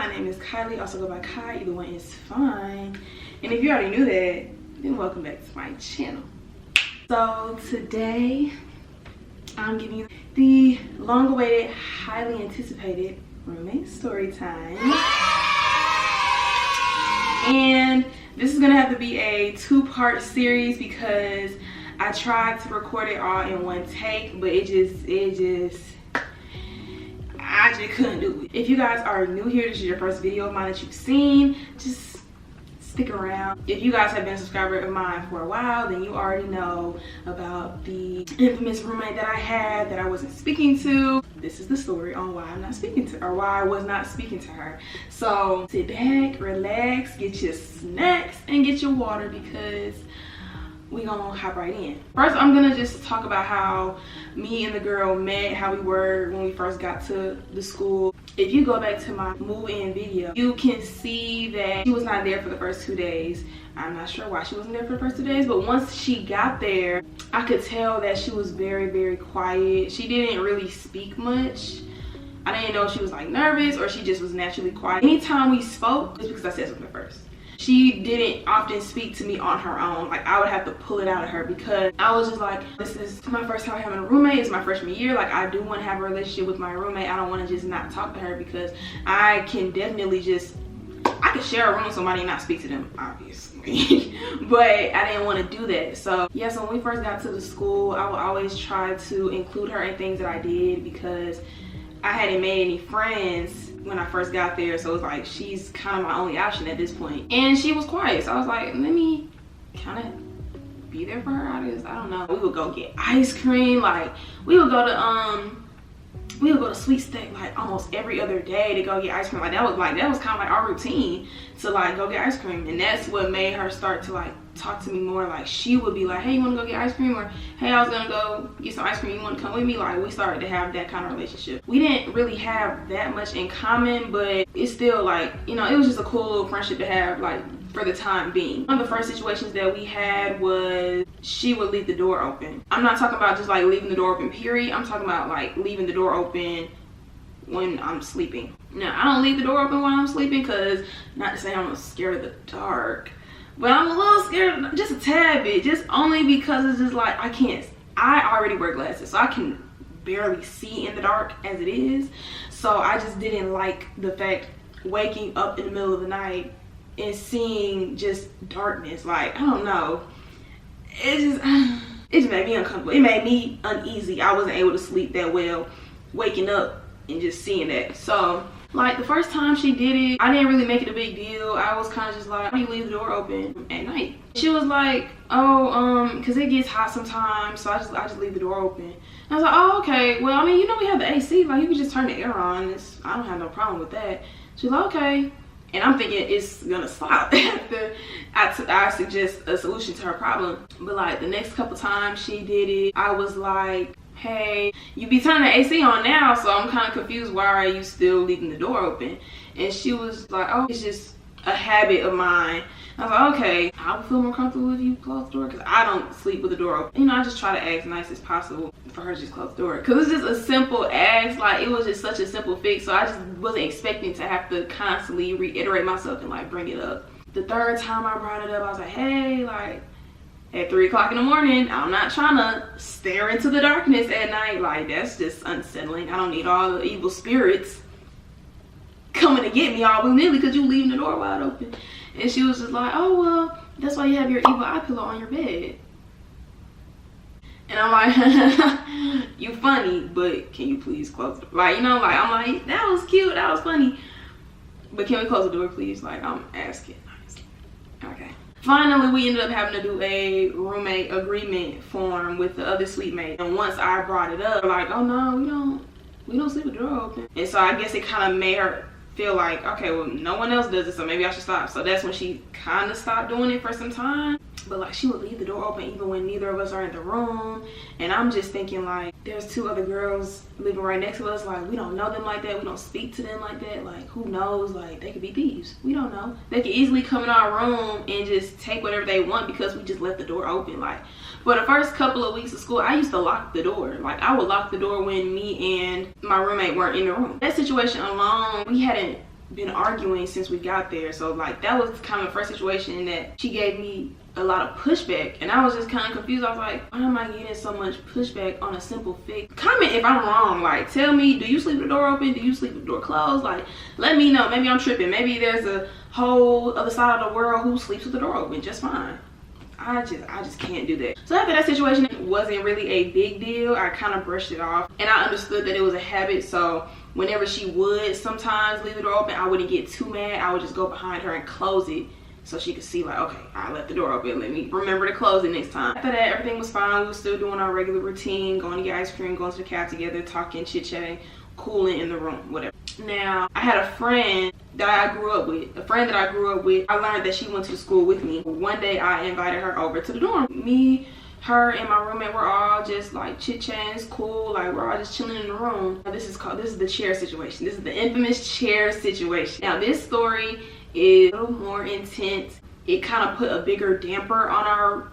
My name is Kylie, also go by Kai, either one is fine. And if you already knew that, then welcome back to my channel. So today, I'm giving you the long-awaited, highly anticipated roommate story time. And this is gonna have to be a two-part series because I tried to record it all in one take, but I just couldn't do it. If you guys are new here, this is your first video of mine that you've seen, just stick around. If you guys have been a subscriber of mine for a while, then you already know about the infamous roommate that I had that I wasn't speaking to. This is the story on why I'm not speaking to her, or why I was not speaking to her. So sit back, relax, get your snacks, and get your water because we gonna hop right in. First, I'm gonna just talk about how me and the girl met, how we were when we first got to the school. If you go back to my move-in video, you can see that she was not there for the first 2 days. I'm not sure why she wasn't there for the first 2 days, but once she got there, I could tell that she was very, very quiet. She didn't really speak much. I didn't know if she was like nervous or she just was naturally quiet. Anytime we spoke, it's because I said something first. She didn't often speak to me on her own. Like, I would have to pull it out of her because I was just like, this is my first time having a roommate. It's my freshman year. Like, I do want to have a relationship with my roommate. I don't want to just not talk to her because I can definitely I could share a room with somebody and not speak to them, obviously. But I didn't want to do that. So, yeah, so when we first got to the school, I would always try to include her in things that I did because I hadn't made any friends when I first got there, so it's like she's kind of my only option at this point. And she was quiet, so I was like, let me kind of be there for her. I don't know. We would go get ice cream. Like, we would go to Sweet Steak like almost every other day to go get ice cream. That was kind of like our routine to like go get ice cream, and that's what made her start to like talk to me more. Like, she would be like, hey, you want to go get ice cream? Or hey, I was gonna go get some ice cream, you want to come with me? Like, we started to have that kind of relationship. We didn't really have that much in common, but it's still like, you know, it was just a cool little friendship to have, like, for the time being. One of the first situations that we had was she would leave the door open. I'm not talking about just like leaving the door open period. I'm talking about like leaving the door open when I'm sleeping. Now, I don't leave the door open when I'm sleeping because, not to say I'm scared of the dark, but I'm a little scared, just a tad bit, just only because it's just like, I already wear glasses, so I can barely see in the dark as it is. So I just didn't like the fact waking up in the middle of the night and seeing just darkness. Like, I don't know, it just made me uncomfortable. It made me uneasy. I wasn't able to sleep that well waking up and just seeing that. So like, the first time she did it, I didn't really make it a big deal. I was kind of just like, why do you leave the door open at night? She was like, oh, because it gets hot sometimes, so I just leave the door open. And I was like, oh, okay. Well, I mean, you know, we have the AC. Like, you can just turn the air on. I don't have no problem with that. She's like, okay. And I'm thinking it's gonna stop after I suggest a solution to her problem. But like, the next couple times she did it, I was like, hey, you be turning the AC on now, so I'm kind of confused. Why are you still leaving the door open? And she was like, oh, it's just a habit of mine. I was like, okay, I would feel more comfortable if you close the door because I don't sleep with the door open. You know, I just try to ask nice as possible for her to just close the door because it's just a simple ask. Like, it was just such a simple fix, so I just wasn't expecting to have to constantly reiterate myself and like bring it up. The third time I brought it up, I was like, hey, like, at 3 o'clock in the morning, I'm not trying to stare into the darkness at night. Like, that's just unsettling. I don't need all the evil spirits coming to get me all willy-nilly because you leaving the door wide open. And she was just like, oh, well, that's why you have your evil eye pillow on your bed. And I'm like, you funny, but can you please close the door? Like, you know, like, I'm like, that was cute, that was funny, but can we close the door, please? Like, I'm asking. Okay. Finally, we ended up having to do a roommate agreement form with the other suite mate. And once I brought it up, like, oh no, we don't sleep with the door open. And so I guess it kind of made her feel like, okay, well, no one else does it, so maybe I should stop. So that's when she kind of stopped doing it for some time. But like, she would leave the door open even when neither of us are in the room. And I'm just thinking, like, there's 2 other girls living right next to us. Like, we don't know them like that. We don't speak to them like that. Like, who knows? Like, they could be thieves. We don't know. They could easily come in our room and just take whatever they want because we just left the door open. Like, for the first couple of weeks of school, I used to lock the door. Like, I would lock the door when me and my roommate weren't in the room. That situation alone, we hadn't been arguing since we got there. So like that was kind of the first situation that she gave me a lot of pushback, and I was just kind of confused. I was like, why am I getting so much pushback on a simple fix? Comment if I'm wrong. Like, tell me, do you sleep with the door open? Do you sleep with the door closed? Like, let me know. Maybe I'm tripping. Maybe there's a whole other side of the world who sleeps with the door open just fine. I just can't do that. So after that situation, it wasn't really a big deal. I kind of brushed it off, and I understood that it was a habit. So whenever she would sometimes leave the door open, I wouldn't get too mad. I would just go behind her and close it so she could see, like, okay, I left the door open. Let me remember to close it next time. After that, everything was fine. We were still doing our regular routine, going to get ice cream, going to the caf together, talking, chit-chatting, cooling in the room, whatever. Now, I had a friend that I grew up with. I learned that she went to school with me. One day, I invited her over to the dorm. Me, her, and my roommate were all just like chit-chatting. It's cool. Like, we're all just chilling in the room. This is the chair situation. This is the infamous chair situation. Now, this story is a little more intense. It kind of put a bigger damper on our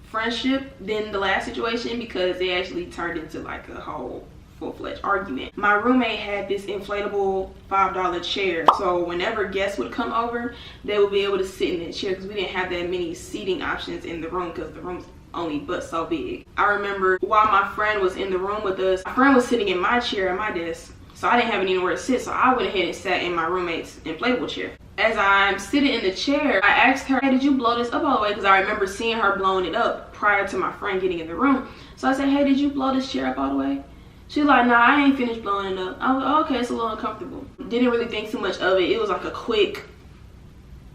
friendship than the last situation because it actually turned into like a whole full-fledged argument. My roommate had this inflatable $5 chair, so whenever guests would come over, they would be able to sit in that chair because we didn't have that many seating options in the room because the room's only but so big. I remember while my friend was in the room with us, my friend was sitting in my chair at my desk, so I didn't have anywhere to sit, so I went ahead and sat in my roommate's inflatable chair. As I'm sitting in the chair, I asked her, hey, did you blow this up all the way? Because I remember seeing her blowing it up prior to my friend getting in the room. So I said, hey, did you blow this chair up all the way? She was like, nah, I ain't finished blowing it up. I was like, okay, it's a little uncomfortable. Didn't really think too much of it. It was like a quick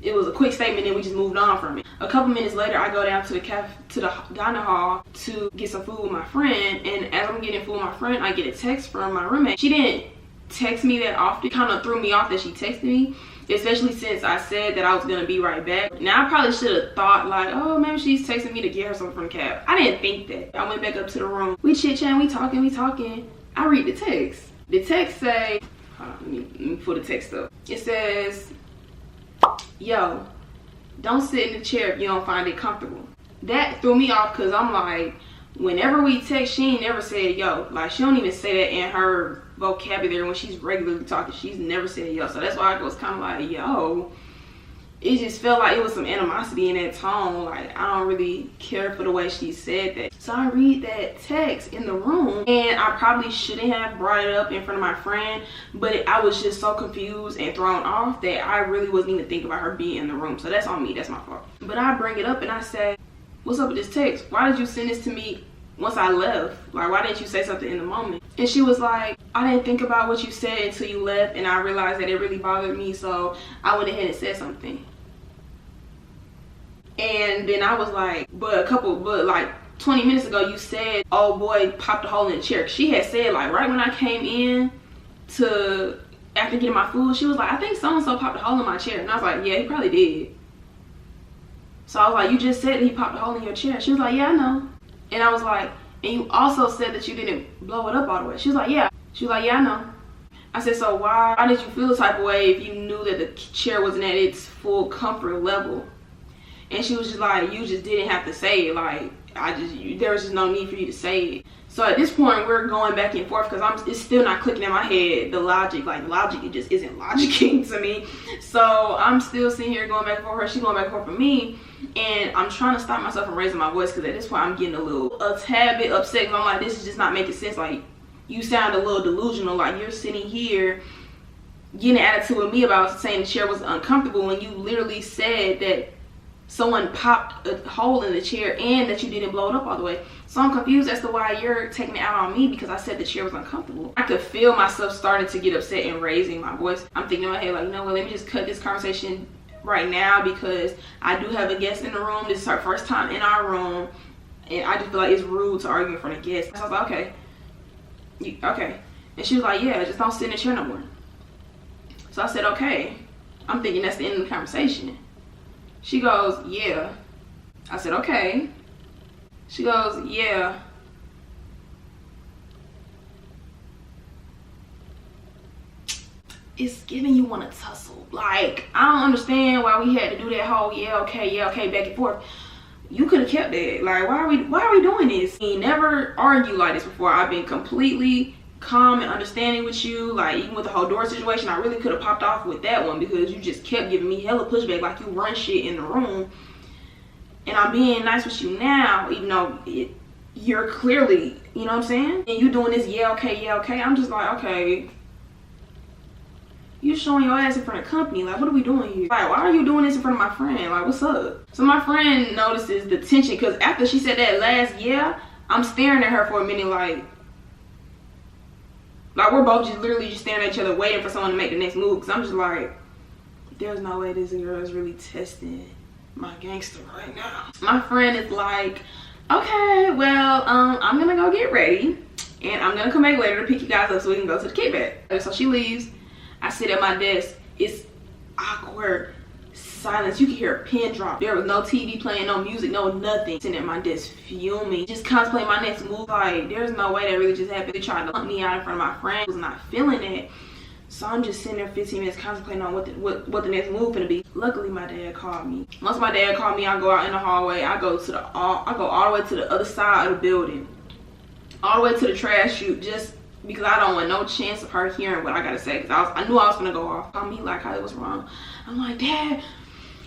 statement, and we just moved on from it. A couple minutes later, I go down to the dining hall to get some food with my friend, and as I'm getting food with my friend, I get a text from my roommate. She didn't text me that often. It kind of threw me off that she texted me, especially since I said that I was gonna be right back. Now I probably should have thought like, oh, maybe she's texting me to get her something from the cab. I didn't think that. I went back up to the room. We chit-chatting, we talking. I read the text. The text say, hold on, let me pull the text up. It says, yo, don't sit in the chair if you don't find it comfortable. That threw me off because I'm like, whenever we text, she ain't never said yo. Like, she don't even say that in her vocabulary when she's regularly talking. She's never said yo. So that's why I was kind of like, yo. It just felt like it was some animosity in that tone. Like, I don't really care for the way she said that. So I read that text in the room, and I probably shouldn't have brought it up in front of my friend, but I was just so confused and thrown off that I really wasn't even thinking about her being in the room. So that's on me. That's my fault. But I bring it up and I say, what's up with this text? Why did you send this to me once I left? Like, why didn't you say something in the moment? And she was like, I didn't think about what you said until you left, and I realized that it really bothered me, so I went ahead and said something. And then I was like, but like 20 minutes ago you said, oh boy popped a hole in the chair. She had said, like, right when I came in to after getting my food, she was like, I think so-and-so popped a hole in my chair. And I was like, yeah, he probably did. So I was like, you just said that he popped a hole in your chair. She was like, yeah, I know. And I was like, and you also said that you didn't blow it up all the way. She was like, yeah. She was like, yeah, I know. I said, so why did you feel the type of way if you knew that the chair wasn't at its full comfort level? And she was just like, you just didn't have to say it. Like, there was just no need for you to say it. So at this point, we're going back and forth because it's still not clicking in my head, the logic. Like, logic, it just isn't logicking to me. So I'm still sitting here going back and forth with her. She's going back and forth with me. And I'm trying to stop myself from raising my voice because at this point, I'm getting a tad bit upset because I'm like, this is just not making sense. Like, you sound a little delusional. Like, you're sitting here getting an attitude with me about saying the chair was uncomfortable when you literally said that someone popped a hole in the chair and that you didn't blow it up all the way. So I'm confused as to why you're taking it out on me because I said the chair was uncomfortable. I could feel myself starting to get upset and raising my voice. I'm thinking in my head like, you know what, let me just cut this conversation right now because I do have a guest in the room. This is her first time in our room and I just feel like it's rude to argue in front of guests. So I was like, okay. And she was like, yeah, just don't sit in the chair no more. So I said, okay. I'm thinking that's the end of the conversation. She goes, yeah. I said, okay. She goes, yeah. It's giving you want to tussle. Like, I don't understand why we had to do that whole yeah, okay, back and forth. You could have kept that. Like, why are we doing this? We never argued like this before. I've been completely calm and understanding with you. Like, even with the whole door situation, I really could have popped off with that one because you just kept giving me hella pushback, like you run shit in the room. And I'm being nice with you now, even though you're clearly, you know what I'm saying? And you doing this, yeah, okay. I'm just like, okay, you showing your ass in front of company. Like, what are we doing here? Like, why are you doing this in front of my friend? Like, what's up? So my friend notices the tension, because after she said that last yeah, I'm staring at her for a minute like we're both just literally just staring at each other waiting for someone to make the next move. Because I'm just like, there's no way this girl is really testing my gangster right now. My friend is like, okay, well, I'm gonna go get ready and I'm gonna come back later to pick you guys up so we can go to the kickback. So she leaves. I sit at my desk. It's awkward silence. You can hear a pin drop. There was no TV playing, no music, no nothing. Sitting at my desk fuming, just contemplating my next move. Like, there's no way that really just happened. They tried to hunt me out in front of my friend. I was not feeling it. So I'm just sitting there 15 minutes contemplating on what the next move gonna be. Luckily, my dad called me. Once my dad called me, I go out in the hallway. I go all the way to the other side of the building, all the way to the trash chute, just because I don't want no chance of her hearing what I gotta say. Because I knew I was gonna go off. Call me like, Kylie, what's wrong? I'm like, Dad,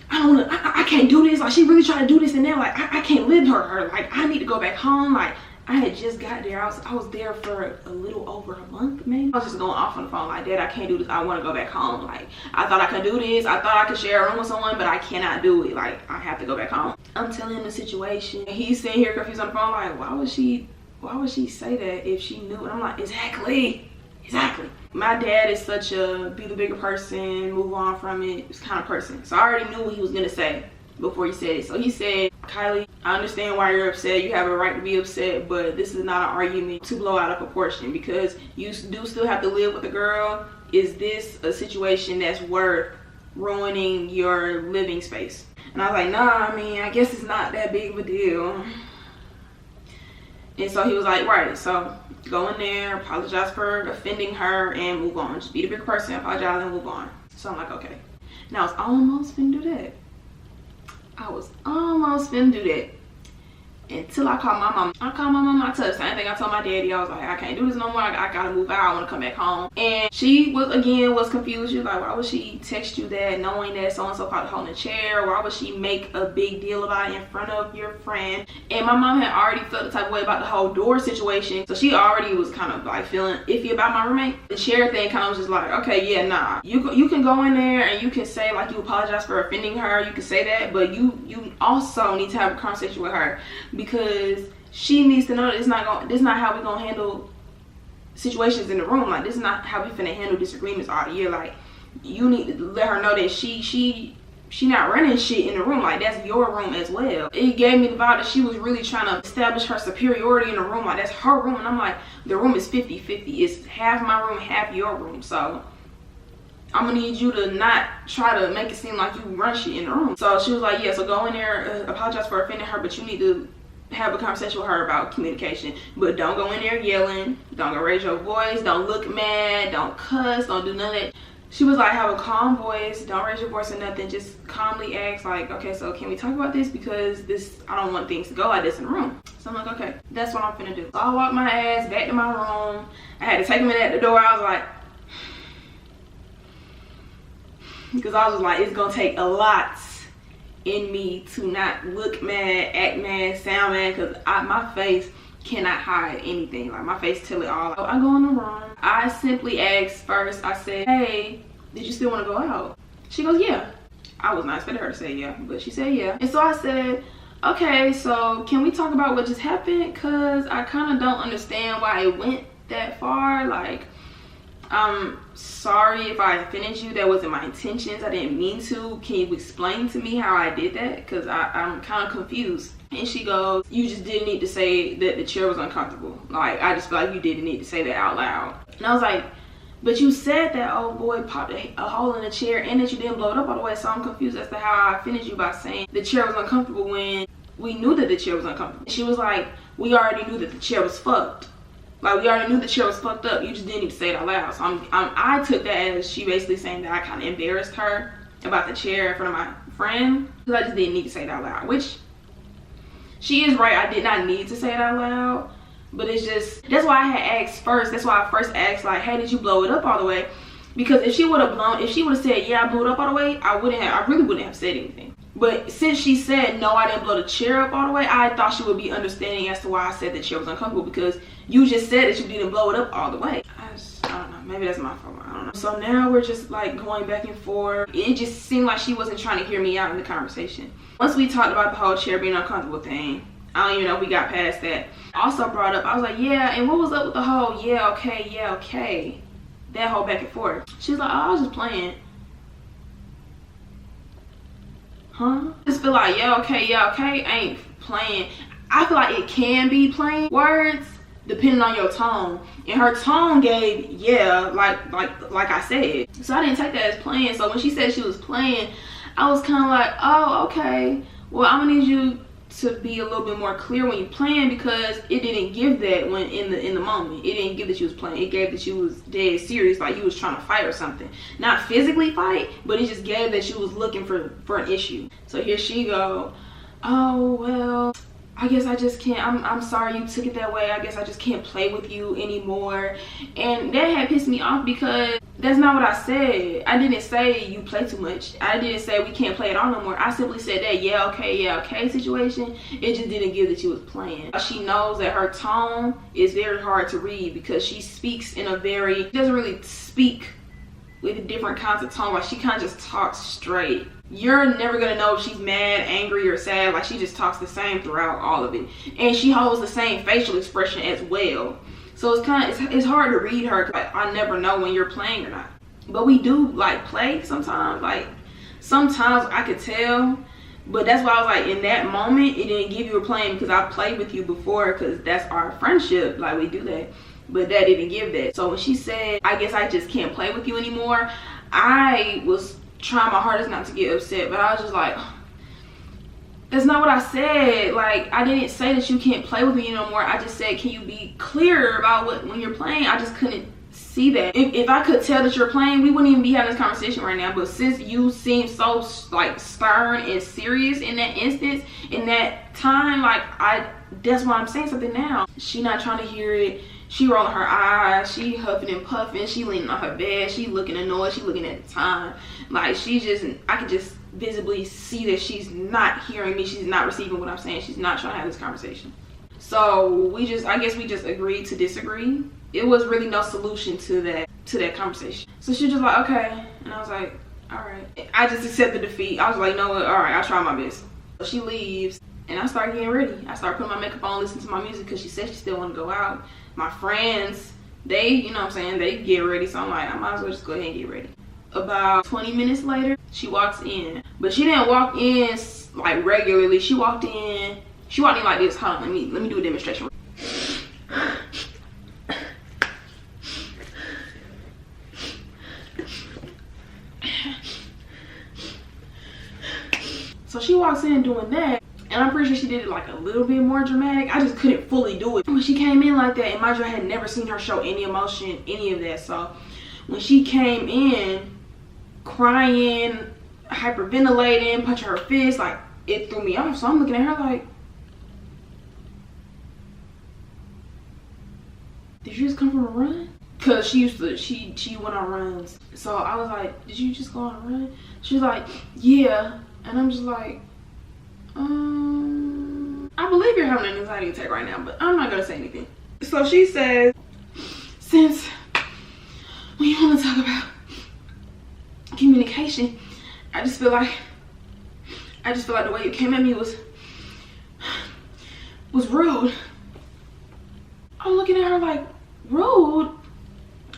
I can't do this. Like, she really tried to do this and that. Like, I can't live her. Like, I need to go back home. Like, I had just got there. I was there for a little over a month, maybe. I was just going off on the phone like, Dad, I can't do this. I want to go back home. Like, I thought I could do this. I thought I could share a room with someone, but I cannot do it. Like, I have to go back home. I'm telling him the situation. He's sitting here confused on the phone like, why would she say that if she knew? And I'm like, exactly. My dad is such a be the bigger person, move on from it kind of person. So I already knew what he was going to say before he said it. So he said, Kylie, I understand why you're upset. You have a right to be upset, but this is not an argument to blow out of proportion because you do still have to live with a girl. Is this a situation that's worth ruining your living space? And I was like, nah, I mean, I guess it's not that big of a deal. And so he was like, right, so go in there, apologize for offending her, and move on. Just be the big person, apologize, and move on. So I'm like, okay. And I was almost finna do that. Until I called my mom. I called my mom. I told her the same thing I told my daddy. I was like, I can't do this no more. I gotta move out. I want to come back home. And she was confused. She was like, why would she text you that knowing that so-and-so caught holding a chair? Why would she make a big deal about it in front of your friend? And my mom had already felt the type of way about the whole door situation. So she already was kind of like feeling iffy about my roommate. The chair thing kind of was just like, okay, yeah, nah. You can go in there and you can say like you apologize for offending her. You can say that, but you also need to have a conversation with her. Because she needs to know that this is not how we're gonna handle situations in the room. Like, this is not how we finna handle disagreements all year. Like, you need to let her know that she not running shit in the room. Like, that's your room as well. It gave me the vibe that she was really trying to establish her superiority in the room. Like, that's her room. And I'm like, the room is 50-50. It's half my room, half your room. So I'm gonna need you to not try to make it seem like you run shit in the room. So she was like, yeah, so go in there, apologize for offending her, but you need to have a conversation with her about communication. But don't go in there yelling, don't go raise your voice, don't look mad, don't cuss, don't do none of that. She was like, have a calm voice, don't raise your voice or nothing, just calmly ask like, okay, so can we talk about this, because I don't want things to go like this in the room. So I'm like, okay, that's what I'm finna do. So I walked my ass back to my room. I had to take a minute at the door. I was like, because I was like, it's gonna take a lot in me to not look mad, act mad, sound mad, because my face cannot hide anything. Like, my face tell it all. So I go in the room. I simply asked first, I said, hey, did you still want to go out? She goes, yeah. I was not expecting her to say yeah, but she said yeah. And so I said, okay, so can we talk about what just happened? Because I kind of don't understand why it went that far. Like, I'm sorry if I offended you. That wasn't my intentions. I didn't mean to. Can you explain to me how I did that? Because I'm kind of confused. And she goes, you just didn't need to say that the chair was uncomfortable. Like, I just feel like you didn't need to say that out loud. And I was like, but you said that old boy popped a hole in the chair and that you didn't blow it up all the way. So I'm confused as to how I offended you by saying the chair was uncomfortable when we knew that the chair was uncomfortable. She was like, we already knew that the chair was fucked. Like, we already knew the chair was fucked up. You just didn't need to say it out loud. So I took that as she basically saying that I kind of embarrassed her about the chair in front of my friend. Because I just didn't need to say it out loud. Which, she is right. I did not need to say it out loud. But it's just, that's why I had asked first. That's why I first asked, like, hey, did you blow it up all the way? Because if she would have said, yeah, I blew it up all the way, I really wouldn't have said anything. But since she said, no, I didn't blow the chair up all the way, I thought she would be understanding as to why I said the chair was uncomfortable, because you just said that you didn't blow it up all the way. I don't know, maybe that's my fault, I don't know. So now we're just like going back and forth. It just seemed like she wasn't trying to hear me out in the conversation. Once we talked about the whole chair being uncomfortable thing, I don't even know if we got past that. I also brought up, I was like, yeah, and what was up with the whole yeah, okay, that whole back and forth? She's like, oh, I was just playing. Huh? I just feel like yeah, okay ain't playing. I feel like it can be playing words depending on your tone. And her tone gave yeah, like I said. So I didn't take that as playing. So when she said she was playing, I was kind of like, oh, okay. Well, I'm gonna need you to be a little bit more clear when you're playing, because it didn't give that when in the moment. It didn't give that she was playing. It gave that she was dead serious, like you was trying to fight or something. Not physically fight, but it just gave that she was looking for an issue. So here she go, oh well, I guess I just can't, I'm sorry you took it that way. I guess I just can't play with you anymore. And that had pissed me off, because that's not what I said. I didn't say you play too much. I didn't say we can't play it all no more. I simply said that yeah, okay situation. It just didn't give that she was playing. She knows that her tone is very hard to read, because she speaks in a very, she doesn't really speak with different kinds of tone. Like she kind of just talks straight. You're never gonna know if she's mad, angry, or sad. Like she just talks the same throughout all of it, and she holds the same facial expression as well. So it's kind of, it's hard to read her. I never know when you're playing or not. But we do like play sometimes. Like sometimes I could tell, but that's why I was like, in that moment it didn't give you a playing, because I played with you before, because that's our friendship. Like we do that. But that didn't give that. So when she said, I guess I just can't play with you anymore, I was trying my hardest not to get upset, but I was just like, that's not what I said. Like, I didn't say that you can't play with me no more. I just said, can you be clearer about what when you're playing? I just couldn't see that. If I could tell that you're playing, we wouldn't even be having this conversation right now. But since you seem so like stern and serious in that instance, in that time, like that's why I'm saying something now. She not trying to hear it. She rolling her eyes, she huffing and puffing, she leaning on her bed, she looking annoyed, she looking at the time. Like she just, I could just visibly see that she's not hearing me, she's not receiving what I'm saying, she's not trying to have this conversation. So I guess we just agreed to disagree. It was really no solution to that conversation. So she was just like, okay, and I was like, all right. I just accepted defeat. I was like, no, all right, I'll try my best. So she leaves, and I start getting ready. I start putting my makeup on, listening to my music, because she said she still want to go out. My friends, they, you know what I'm saying, they get ready. So I'm like, I might as well just go ahead and get ready. About 20 minutes later, she walks in. But she didn't walk in like regularly. She walked in like this. Hold on, let me do a demonstration. So she walks in doing that. And I'm pretty sure she did it like a little bit more dramatic. I just couldn't fully do it. When she came in like that, and mind you, I had never seen her show any emotion, any of that. So when she came in crying, hyperventilating, punching her fist, like it threw me off. So I'm looking at her like, did you just come from a run? Cause she went on runs. So I was like, did you just go on a run? She was like, yeah. And I'm just like, I believe you're having an anxiety attack right now, but I'm not gonna say anything. So she says, since when you want to talk about communication, I just feel like the way you came at me was rude. I'm looking at her like, rude?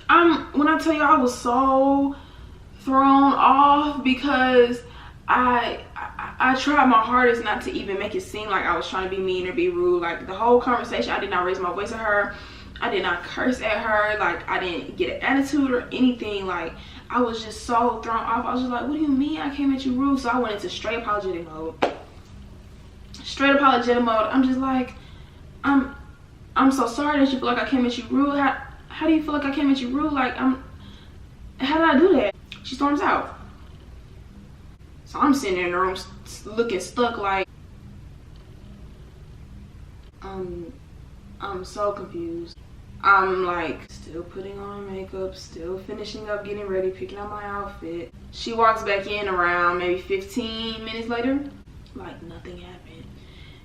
When I tell you I was so thrown off, because I tried my hardest not to even make it seem like I was trying to be mean or be rude. Like the whole conversation, I did not raise my voice at her. I did not curse at her. Like I didn't get an attitude or anything. Like I was just so thrown off. I was just like, what do you mean I came at you rude? So I went into straight apologetic mode. Straight apologetic mode. I'm just like, I'm so sorry that you feel like I came at you rude. How do you feel like I came at you rude? Like how did I do that? She storms out. So I'm sitting in the room looking stuck like, I'm so confused. I'm like still putting on makeup, still finishing up, getting ready, picking out my outfit. She walks back in around maybe 15 minutes later, like nothing happened.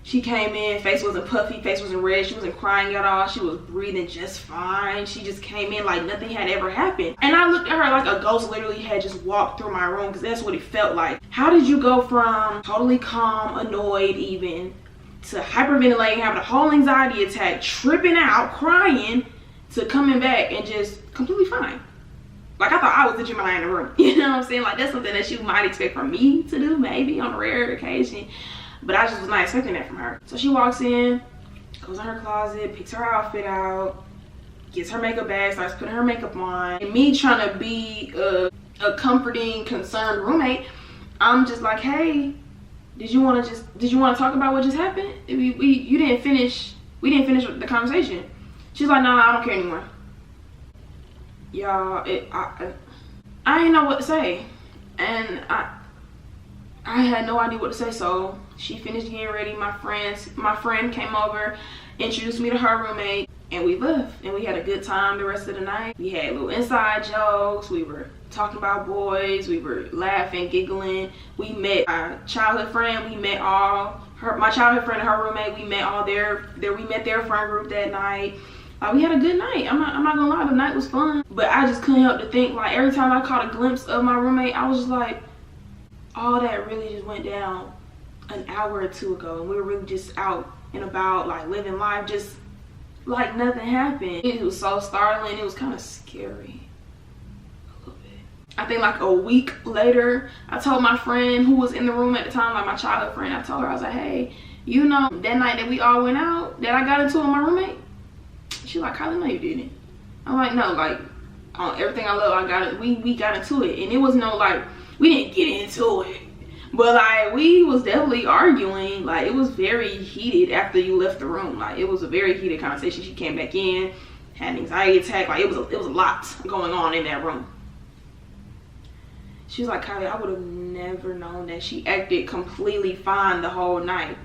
She came in, face wasn't puffy, face wasn't red, she wasn't crying at all, she was breathing just fine. She just came in like nothing had ever happened. And I looked at her like a ghost literally had just walked through my room, because that's what it felt like. How did you go from totally calm, annoyed even, to hyperventilating, having a whole anxiety attack, tripping out, crying, to coming back and just completely fine? Like, I thought I was the Gemini in the room. You know what I'm saying? Like, that's something that you might expect from me to do, maybe on a rare occasion. But I just was not expecting that from her. So she walks in, goes in her closet, picks her outfit out, gets her makeup bag, starts putting her makeup on. And me trying to be a comforting, concerned roommate, I'm just like, hey, did you want to talk about what just happened? We didn't finish the conversation. She's like, nah, I don't care anymore. Y'all, I didn't know what to say. And I had no idea what to say, so she finished getting ready. My friend came over, introduced me to her roommate, and we left. And we had a good time the rest of the night. We had little inside jokes. We were talking about boys. We were laughing, giggling. We met our childhood friend. We met my childhood friend and her roommate. We met we met their friend group that night. We had a good night. I'm not gonna lie, the night was fun. But I just couldn't help to think, like, every time I caught a glimpse of my roommate, I was just like, all that really just went down an hour or two ago, and we were really just out and about, like, living life, just like nothing happened. It was so startling. It was kind of scary a little bit. I think like a week later, I told my friend who was in the room at the time, like my childhood friend, I told her, I was like, hey, you know, that night that we all went out, that I got into with my roommate? She's like, Kylie, no you didn't. I'm like, no, like, on everything I love, we got into it. And it was no, like, we didn't get into it, but like, we was definitely arguing. Like, it was very heated after you left the room. Like, it was a very heated conversation. She came back in, had an anxiety attack. Like, it was a lot going on in that room. She was like, Kylie, I would have never known that. She acted completely fine the whole night.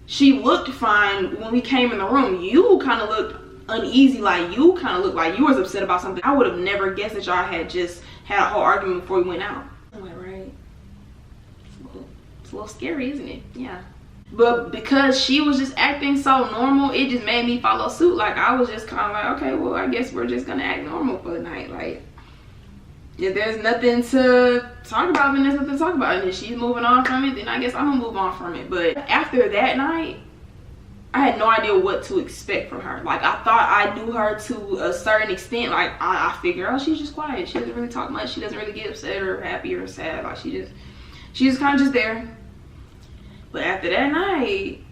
She looked fine when we came in the room. You kind of looked uneasy, like you kind of looked like you was upset about something. I would have never guessed that y'all had just had a whole argument before we went out. I'm like, right, it's a little scary, isn't it? Yeah. But because she was just acting so normal, it just made me follow suit. Like, I was just kind of like, okay, well, I guess we're just gonna act normal for the night. Like, if there's nothing to talk about, then there's nothing to talk about. And if she's moving on from it, then I guess I'm gonna move on from it. But after that night, I had no idea what to expect from her. Like, I thought I knew her to a certain extent. Like, I figured, oh, she's just quiet. She doesn't really talk much. She doesn't really get upset or happy or sad. Like, she's just kind of just there. But after that night,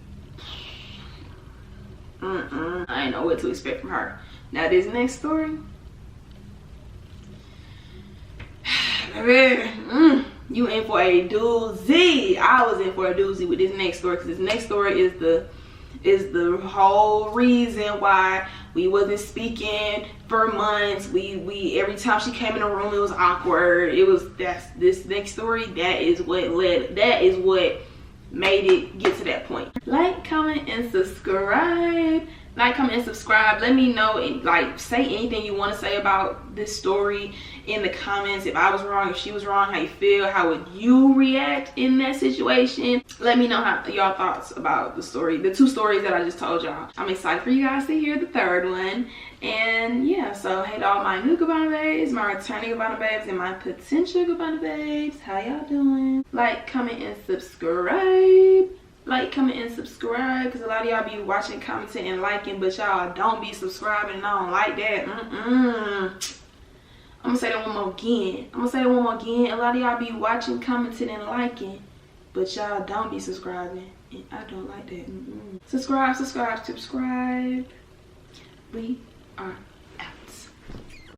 I didn't know what to expect from her. Now, this next story, baby, you in for a doozy. I was in for a doozy with this next story, because this next story is the whole reason why we wasn't speaking for months. We every time she came in the room, it was awkward. This next story, that is what made it get to that point. Like, comment, and subscribe. Like, comment, and subscribe. Let me know, like, say anything you want to say about this story in the comments. If I was wrong, if she was wrong, how you feel, how would you react in that situation? Let me know how y'all thoughts about the story, the two stories that I just told y'all. I'm excited for you guys to hear the third one. And yeah, so hey to all my new Gabbana babes, my returning Gabbana babes, and my potential Gabbana babes, how y'all doing? Like, comment, and subscribe. Like, comment, and subscribe, because a lot of y'all be watching, commenting, and liking, but y'all don't be subscribing, and I don't like that. I'm gonna say that one more again. A lot of y'all be watching, commenting, and liking, but y'all don't be subscribing, and I don't like that. Subscribe. We are